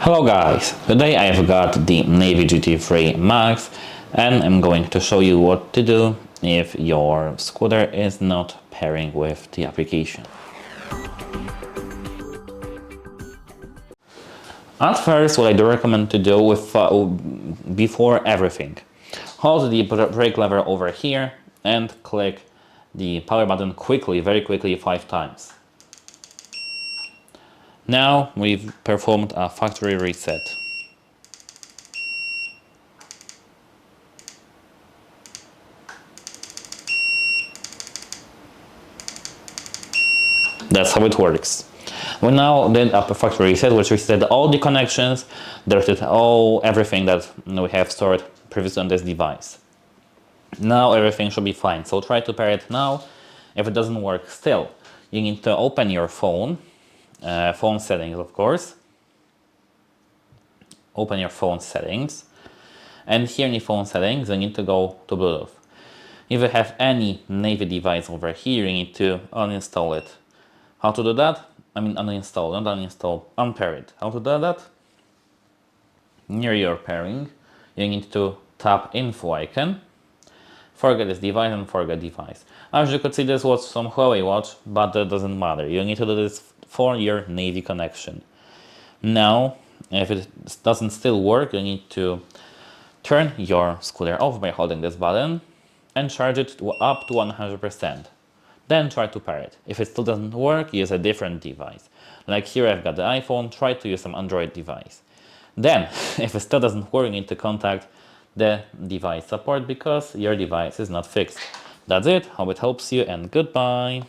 Hello guys, today I've got the NAVEE GT3 Max and I'm going to show you what to do if your scooter is not pairing with the application. At first, what I do recommend to do before everything, hold the brake lever over here and click the power button quickly, very quickly 5 times. Now we've performed a factory reset. That's how it works. We now did a factory reset, which reset all the connections, deleted everything that we have stored previously on this device. Now everything should be fine. So try to pair it now. If it doesn't work still, you need to open your phone settings, of course. Open your phone settings, and here in the phone settings you need to go to Bluetooth. If you have any NAVEE device over here, you need to uninstall it. How to do that? I mean uninstall, not uninstall, unpair it. How to do that? Near your pairing, you need to tap info icon, forget this device and forget device. As you could see, this was some Huawei watch, but that doesn't matter. You need to do this for your NAVEE connection. Now, if it doesn't still work, you need to turn your scooter off by holding this button and charge it up to 100%. Then try to pair it. If it still doesn't work, use a different device. Like here I've got the iPhone, try to use some Android device. Then, if it still doesn't work, you need to contact the device support because your device is not fixed. That's it, hope it helps you and goodbye.